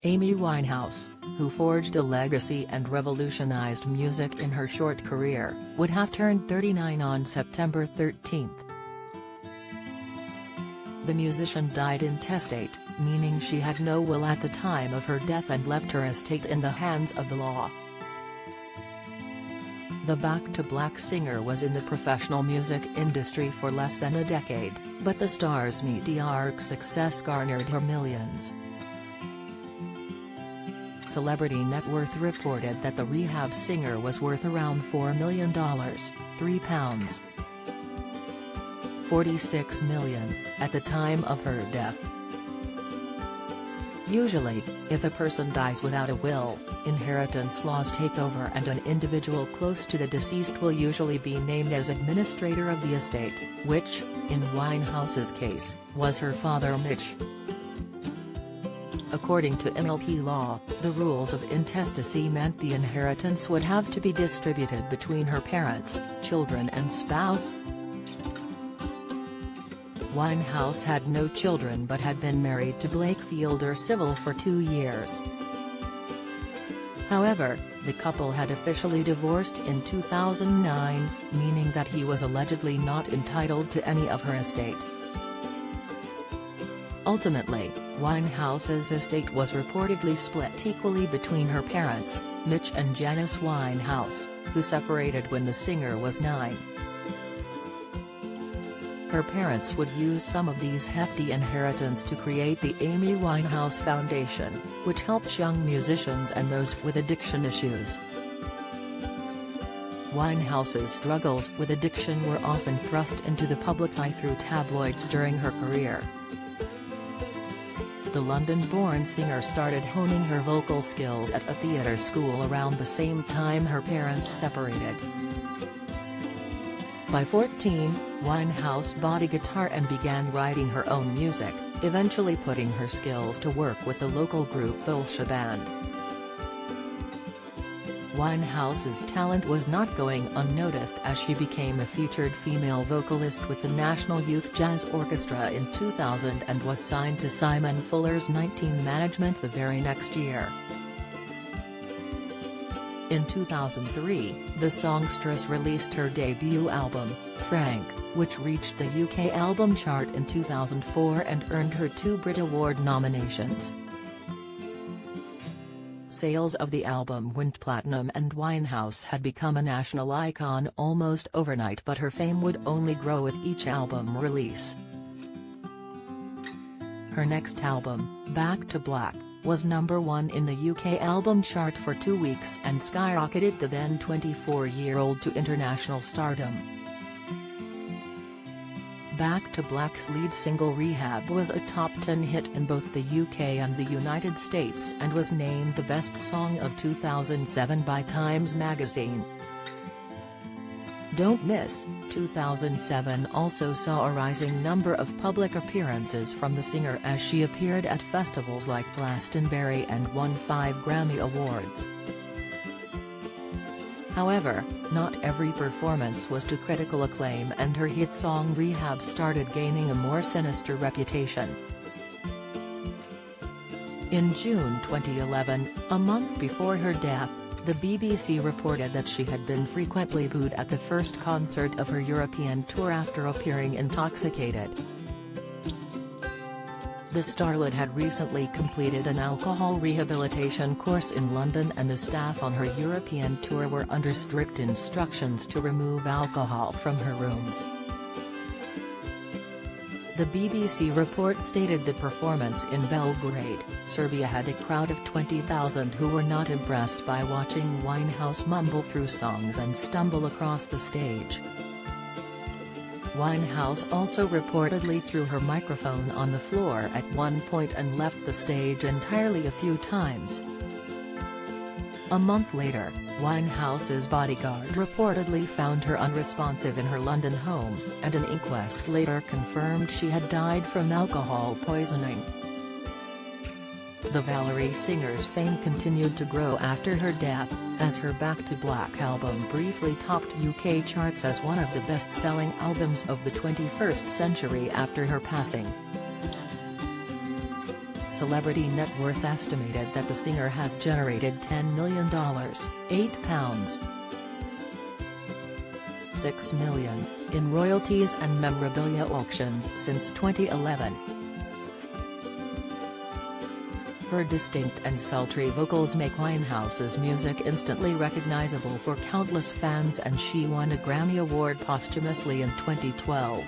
Amy Winehouse, who forged a legacy and revolutionized music in her short career, would have turned 39 on September 13. The musician died intestate, meaning she had no will at the time of her death and left her estate in the hands of the law. The Back to Black singer was in the professional music industry for less than a decade, but the star's meteoric success garnered her millions. Celebrity Net Worth reported that the rehab singer was worth around $4 million, £46 million, at the time of her death. Usually, if a person dies without a will, inheritance laws take over and an individual close to the deceased will usually be named as administrator of the estate, which, in Winehouse's case, was her father Mitch. According to NLP law, the rules of intestacy meant the inheritance would have to be distributed between her parents, children and spouse. Winehouse had no children but had been married to Blake Fielder Civil for 2 years. However, the couple had officially divorced in 2009, meaning that he was allegedly not entitled to any of her estate. Ultimately, Winehouse's estate was reportedly split equally between her parents, Mitch and Janice Winehouse, who separated when the singer was 9. Her parents would use some of these hefty inheritance to create the Amy Winehouse Foundation, which helps young musicians and those with addiction issues. Winehouse's struggles with addiction were often thrust into the public eye through tabloids during her career. The London-born singer started honing her vocal skills at a theatre school around the same time her parents separated. By 14, Winehouse bought a guitar and began writing her own music, eventually putting her skills to work with the local group Vulture Band. Winehouse's talent was not going unnoticed as she became a featured female vocalist with the National Youth Jazz Orchestra in 2000 and was signed to Simon Fuller's 19 management the very next year. In 2003, the songstress released her debut album, Frank, which reached the UK album chart in 2004 and earned her 2 Brit Award nominations. Sales of the album went platinum and Winehouse had become a national icon almost overnight, but her fame would only grow with each album release. Her next album, Back to Black, was #1 in the UK album chart for 2 weeks and skyrocketed the then 24-year-old to international stardom. Back to Black's lead single Rehab was a top 10 hit in both the UK and the United States and was named the best song of 2007 by Times magazine. Don't Miss, 2007 also saw a rising number of public appearances from the singer as she appeared at festivals like Glastonbury and won 5 Grammy Awards. However, not every performance was to critical acclaim and her hit song Rehab started gaining a more sinister reputation. In June 2011, a month before her death, the BBC reported that she had been frequently booed at the first concert of her European tour after appearing intoxicated. The starlet had recently completed an alcohol rehabilitation course in London and the staff on her European tour were under strict instructions to remove alcohol from her rooms. The BBC report stated the performance in Belgrade, Serbia had a crowd of 20,000 who were not impressed by watching Winehouse mumble through songs and stumble across the stage. Winehouse also reportedly threw her microphone on the floor at one point and left the stage entirely a few times. A month later, Winehouse's bodyguard reportedly found her unresponsive in her London home, and an inquest later confirmed she had died from alcohol poisoning. The Valerie singer's fame continued to grow after her death, as her Back to Black album briefly topped UK charts as one of the best-selling albums of the 21st century after her passing. Celebrity net worth estimated that the singer has generated $10 million, £8. 6 million, in royalties and memorabilia auctions since 2011. Her distinct and sultry vocals make Winehouse's music instantly recognizable for countless fans, and she won a Grammy Award posthumously in 2012.